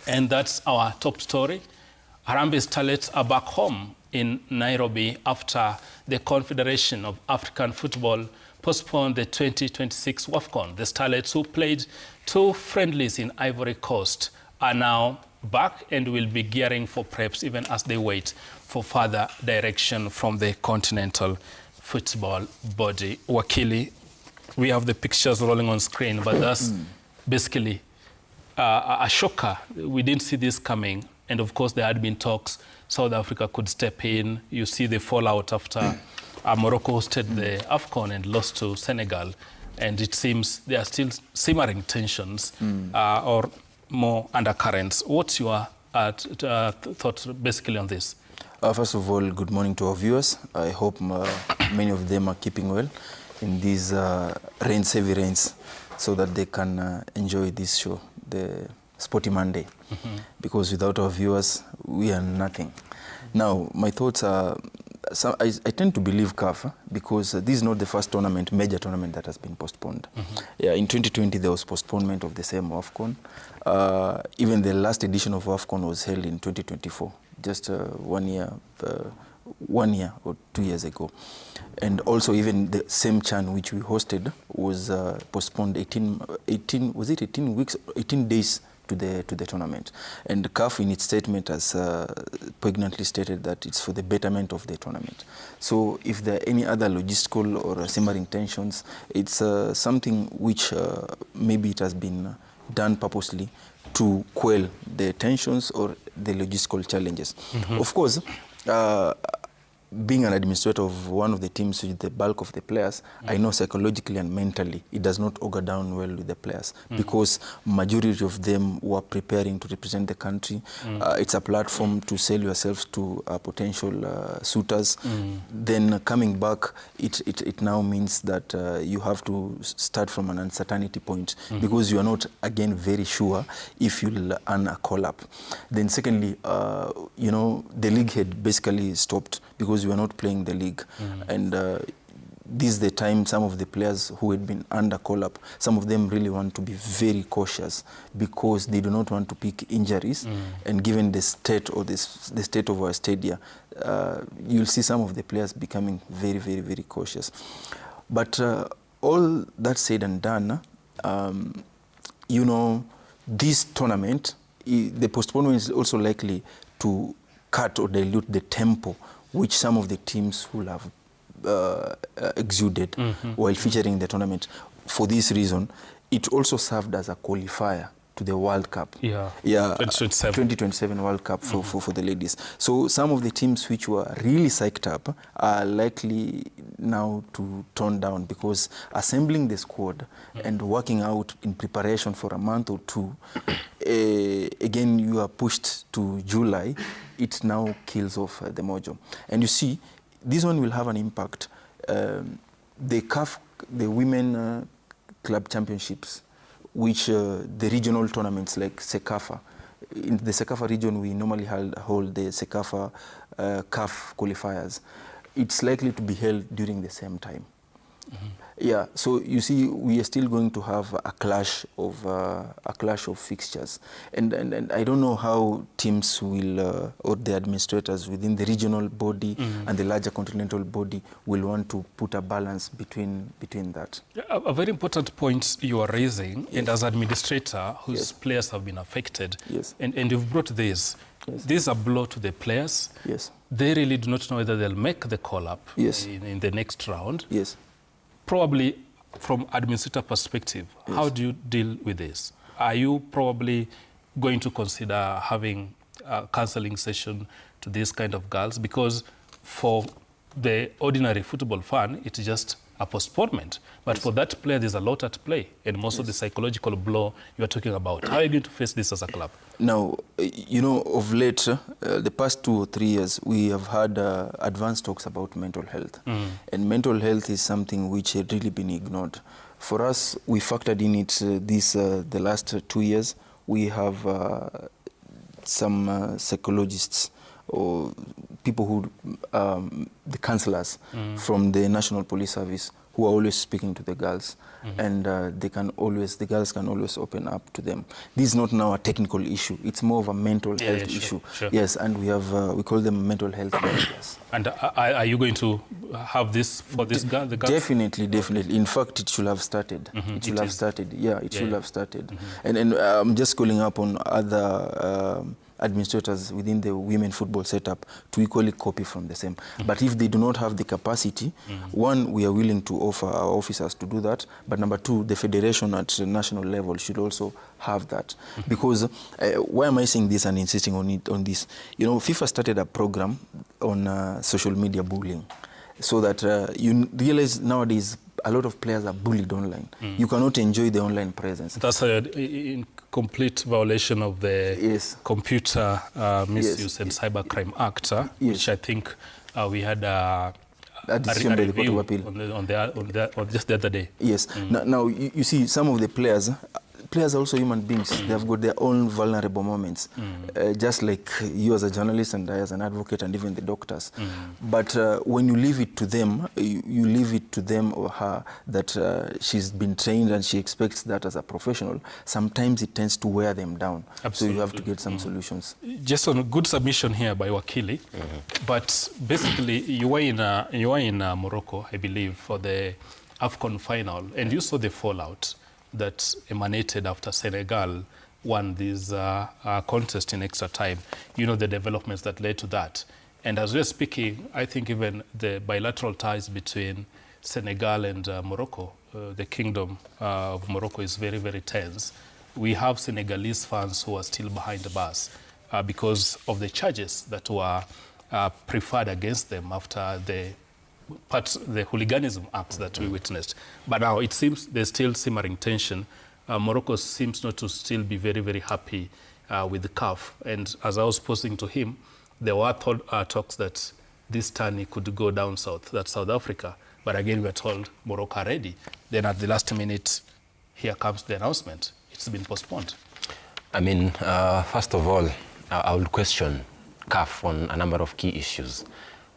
And that's our top story. Harambee Starlets are back home in Nairobi after the Confederation of African Football postponed the 2026 WAFCON. The Starlets, who played 2 friendlies in Ivory Coast, are now back and will be gearing for preps even as they wait for further direction from the Continental Football Body. Wakili, we have the pictures rolling on screen, but that's basically a shocker. We didn't see this coming. And of course, there had been talks South Africa could step in. You see the fallout after Morocco hosted the AFCON and lost to Senegal. And it seems there are still simmering tensions or more undercurrents. What's your thoughts basically on this? First of all, good morning to our viewers. I hope many of them are keeping well in these heavy rains, so that they can enjoy this show, the Sporty Monday. Because without our viewers, we are nothing. Now, my thoughts are, I tend to believe CAF because this is not the first major tournament that has been postponed. Yeah, in 2020, there was postponement of the same WAFCON. Even the last edition of WAFCON was held in 2024, just 1 year or 2 years ago. And also even the same CHAN which we hosted was postponed 18 weeks, 18 days to the tournament. And the CAF in its statement has poignantly stated that it's for the betterment of the tournament. So if there are any other logistical or simmering tensions, it's something which maybe it has been done purposely to quell the tensions or the logistical challenges. Of course, being an administrator of one of the teams with the bulk of the players, I know psychologically and mentally it does not augur down well with the players because majority of them were preparing to represent the country. It's a platform to sell yourselves to potential suitors. Then coming back, it now means that you have to start from an uncertainty point because you are not, again, very sure if you'll earn a call-up. Then secondly, you know, the league had basically stopped because we were not playing the league. And this is the time some of the players who had been under call-up, some of them really want to be very cautious because they do not want to pick injuries. And given the state or the state of our stadia, you'll see some of the players becoming very, very, very cautious. But all that said and done, you know, this tournament, the postponement is also likely to cut or dilute the tempo which some of the teams will have exuded while featuring the tournament. For this reason, it also served as a qualifier to the World Cup. Yeah, 2027 World Cup for the ladies. So some of the teams which were really psyched up are likely now to tone down because assembling the squad and working out in preparation for a month or two, again, you are pushed to July, it now kills off the mojo. And you see, this one will have an impact. The Women Club Championships, which the regional tournaments like CECAFA. In the CECAFA region, we normally hold the CECAFA CAF qualifiers. It's likely to be held during the same time. Yeah, so you see, we are still going to have a clash of fixtures, and I don't know how teams will or the administrators within the regional body and the larger continental body will want to put a balance between that. A very important point you are raising, and as administrator whose players have been affected, and you've brought this. This is a blow to the players. They really do not know whether they'll make the call-up in the next round. Probably from administrator perspective, how do you deal with this? Are you probably going to consider having a counseling session to these kind of girls? Because for the ordinary football fan, it's just a postponement. But for that player, there's a lot at play, and most of the psychological blow you're talking about. How are you going to face this as a club? Now, you know, of late, the past 2 or 3 years, we have had advanced talks about mental health. And mental health is something which had really been ignored. For us, we factored in it the last 2 years. We have some psychologists or people who, the counselors from the National Police Service who are always speaking to the girls, and the girls can always open up to them. This is not now a technical issue; it's more of a mental health issue. Sure. Yes, and we call them mental health barriers. And are you going to have this for this girl? The girls? Definitely. In fact, it should have started. It should have started. Yeah, it should have started. And I'm just calling up on other administrators within the women football setup to equally copy from the same. But if they do not have the capacity, one, we are willing to offer our officers to do that. But number two, the federation at the national level should also have that. Because why am I saying this and insisting on this? You know, FIFA started a program on social media bullying, so that you realize nowadays a lot of players are bullied online. You cannot enjoy the online presence. That's in complete violation of the Computer Misuse and Cybercrime Act, which I think we had a review on just the other day. Yes. Now you see, some of the players are also human beings. They have got their own vulnerable moments, just like you as a journalist and I as an advocate and even the doctors. But when you leave it to them, you leave it to them or her that she's been trained and she expects that as a professional, sometimes it tends to wear them down. Absolutely. So you have to get some solutions. Just on a good submission here by Wakili, but basically you were in Morocco, I believe, for the AFCON final, and you saw the fallout that emanated after Senegal won this contest in extra time. You know the developments that led to that. And as we're speaking, I think even the bilateral ties between Senegal and Morocco, the Kingdom of Morocco, is very, very tense. We have Senegalese fans who are still behind the bars because of the charges that were preferred against them after the hooliganism acts that we witnessed. But now it seems there's still simmering tension. Morocco seems not to still be very, very happy with the CAF. And as I was posing to him, there were talks that this time it could go down south, that's South Africa. But again, we're told Morocco are ready. Then at the last minute, here comes the announcement. It's been postponed. I mean, first of all, I will question CAF on a number of key issues.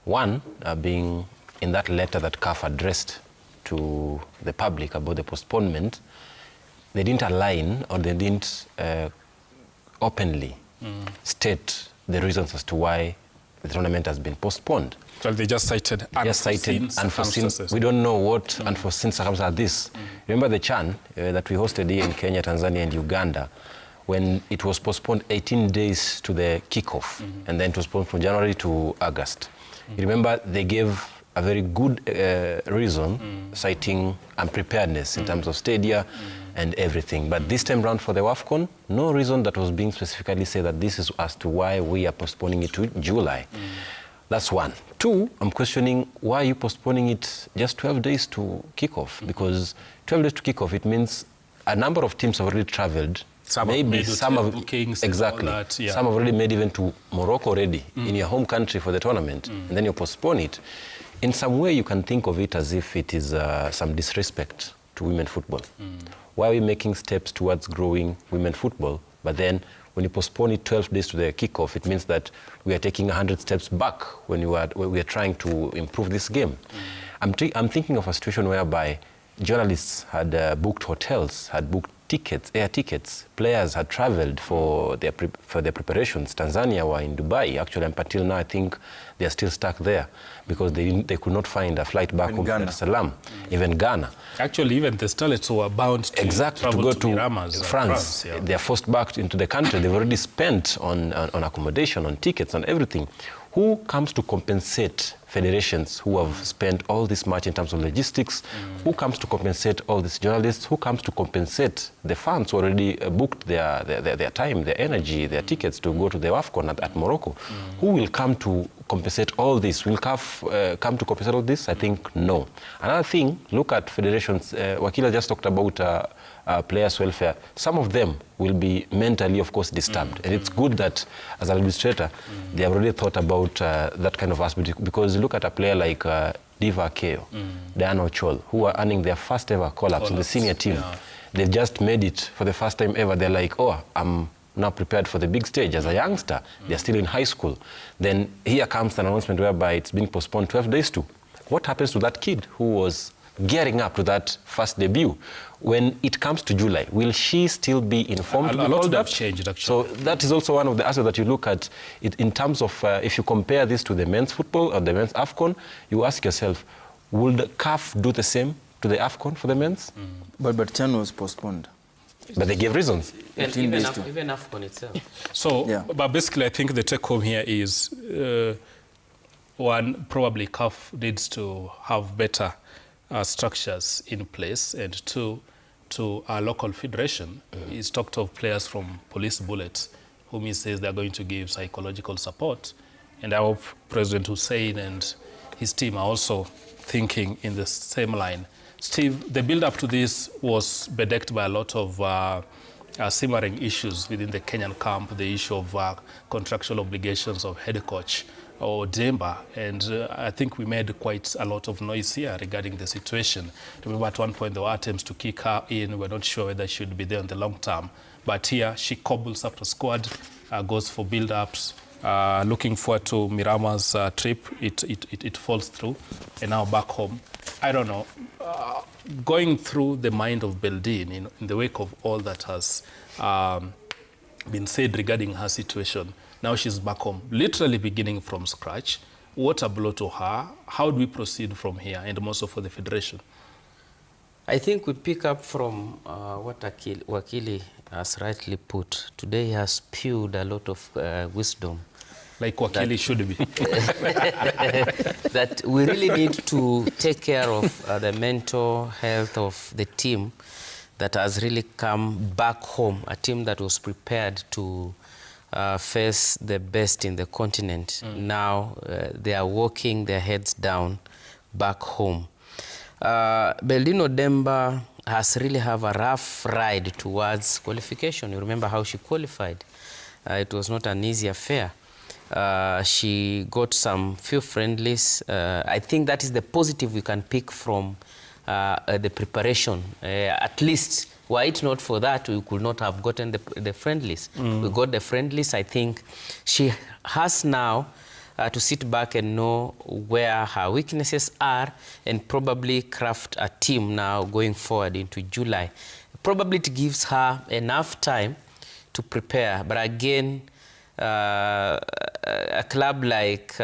One being in that letter that CAF addressed to the public about the postponement, they didn't align or they didn't openly state the reasons as to why the tournament has been postponed. Well, they just cited unforeseen circumstances. We don't know what unforeseen circumstances are this. Remember the CHAN that we hosted here in Kenya, Tanzania, and Uganda, when it was postponed 18 days to the kickoff, and then it was postponed from January to August. You remember they gave a very good reason, citing unpreparedness in terms of stadia and everything. But this time round for the WAFCON, no reason that was being specifically said that this is as to why we are postponing it to July. That's one. Two, I'm questioning why are you postponing it just 12 days to kickoff? Because 12 days to kickoff, it means a number of teams have already traveled. Some have bookings. Exactly. That, Some have already made even to Morocco already, in your home country for the tournament, and then you postpone it. In some way, you can think of it as if it is some disrespect to women football. Why are we making steps towards growing women football? But then when you postpone it 12 days to the kickoff, it means that we are taking 100 steps back when we are trying to improve this game. I'm thinking of a situation whereby journalists had booked hotels, had booked tickets, air tickets. Players had traveled for their preparations. Tanzania were in Dubai. Actually, up until now, I think they are still stuck there because they could not find a flight back home to Dar es Salaam, even Ghana. Actually, even the Starlets were bound to go to Miramas, France. They are forced back into the country. They've already spent on accommodation, on tickets, on everything. Who comes to compensate federations who have spent all this much in terms of logistics? Who comes to compensate all these journalists? Who comes to compensate the fans who already booked their time, their energy, their tickets to go to the WAFCON at Morocco? Who will come to compensate all this? Will CAF come to compensate all this? I think no. Another thing, look at federations. Wakila just talked about players' welfare. Some of them will be mentally, of course, disturbed. And it's good that, as an administrator, they have already thought about that kind of aspect. Because look at a player like Diva Keo, Diana Ochol, who are earning their first ever call-ups in the senior team. Yeah. They've just made it for the first time ever. They're like, oh, I'm now prepared for the big stage as a youngster. They're still in high school. Then here comes an announcement whereby it's being postponed 12 days to. What happens to that kid who was gearing up to that first debut. When it comes to July, will she still be informed? A lot would have changed, actually. So that is also one of the aspects that you look at it in terms of, if you compare this to the men's football or the men's AFCON, you ask yourself, will the CAF do the same to the AFCON for the men's? But Chan was postponed. But they gave reasons. And even AFCON itself. So, yeah. But basically, I think the take home here is, one, probably CAF needs to have better structures in place, and two, to our local federation, he's talked of players from Police Bullets, whom he says they're going to give psychological support. And I hope President Hussein and his team are also thinking in the same line. Steve, the build-up to this was bedecked by a lot of simmering issues within the Kenyan camp, the issue of contractual obligations of head coach or Demba, and I think we made quite a lot of noise here regarding the situation. Remember, at one point there were attempts to kick her in. We're not sure whether she should be there in the long term, but here she cobbles up the squad, goes for build-ups, looking forward to Mirama's trip. It falls through, and now back home. I don't know, going through the mind of Beldin in the wake of all that has been said regarding her situation. Now she's back home, literally beginning from scratch. What a blow to her. How do we proceed from here, and also for the federation? I think we pick up from what Wakili has rightly put. Today he has spewed a lot of wisdom. Like Wakili should be. That we really need to take care of the mental health of the team that has really come back home, a team that was prepared to face the best in the continent. Now they are walking their heads down back home. Beldino Demba has really have a rough ride towards qualification. You remember how she qualified. It was not an easy affair. She got some few friendlies. I think that is the positive we can pick from the preparation. At least, were it not for that, we could not have gotten the friendlies. We got the friendlies. I think she has now to sit back and know where her weaknesses are, and probably craft a team now going forward into July. Probably it gives her enough time to prepare. But again, a club like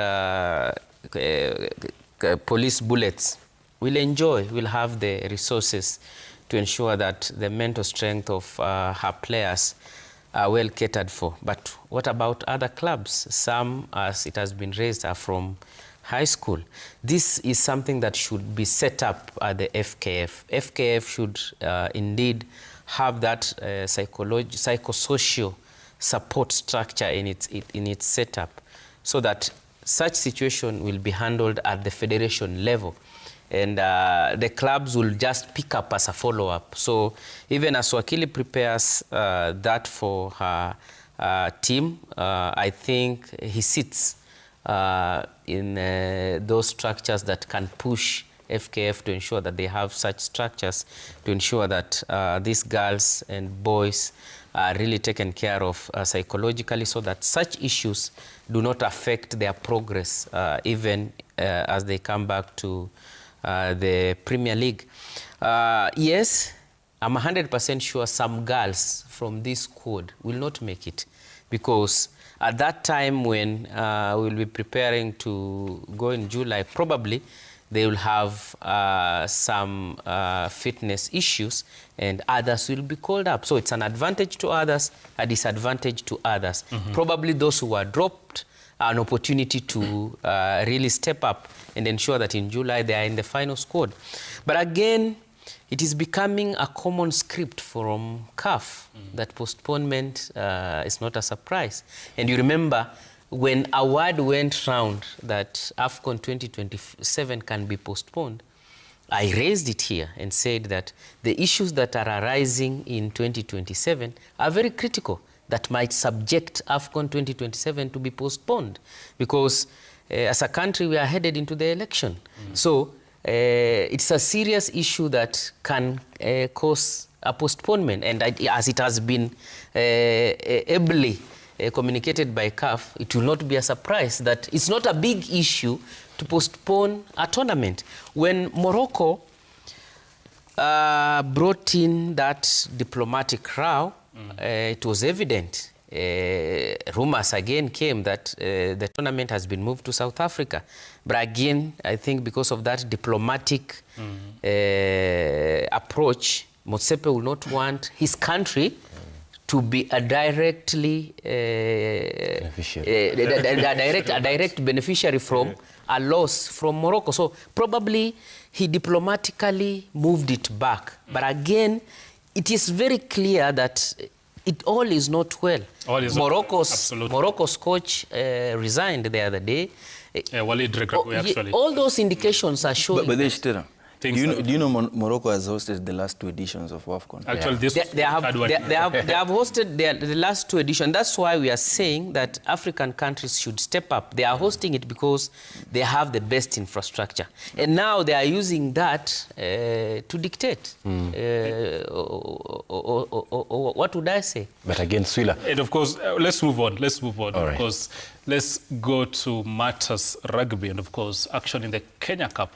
Police Bullets will have the resources to ensure that the mental strength of her players are well catered for. But what about other clubs? Some, as it has been raised, are from high school. This is something that should be set up at the FKF. FKF should indeed have that psychosocial support structure in its setup, so that such situation will be handled at the federation level, and the clubs will just pick up as a follow-up. So even as Wakili prepares that for her team, I think he sits in those structures that can push FKF to ensure that they have such structures to ensure that these girls and boys are really taken care of psychologically, so that such issues do not affect their progress even as they come back to the Premier League. Yes, I'm 100% sure some girls from this squad will not make it, because at that time when we'll be preparing to go in July, probably they will have some fitness issues, and others will be called up. So it's an advantage to others, a disadvantage to others. Probably those who are dropped are an opportunity to really step up and ensure that in July they are in the final squad. But again, it is becoming a common script from CAF that postponement is not a surprise. And you remember, when a word went round that AFCON 2027 can be postponed, I raised it here and said that the issues that are arising in 2027 are very critical, that might subject AFCON 2027 to be postponed, because as a country we are headed into the election. So it's a serious issue that can cause a postponement, and as it has been ably communicated by CAF, it will not be a surprise that it's not a big issue to postpone a tournament. When Morocco brought in that diplomatic row, it was evident. Rumors again came that the tournament has been moved to South Africa. But again, I think because of that diplomatic approach, Motsepe will not want his country to be a directly a direct beneficiary from a loss from Morocco. So probably he diplomatically moved it back. But again, it is very clear that it all is not well. Morocco's coach resigned the other day. Actually. All those indications are showing. But do you know Morocco has hosted the last 2 editions of WAFCON? Actually, they have hosted the last 2 editions. That's why we are saying that African countries should step up. They are hosting it because they have the best infrastructure. And now they are using that to dictate. What would I say? But again, Swila. And of course, let's move on. All right. Of course, let's go to matters rugby and of course, action in the Kenya Cup.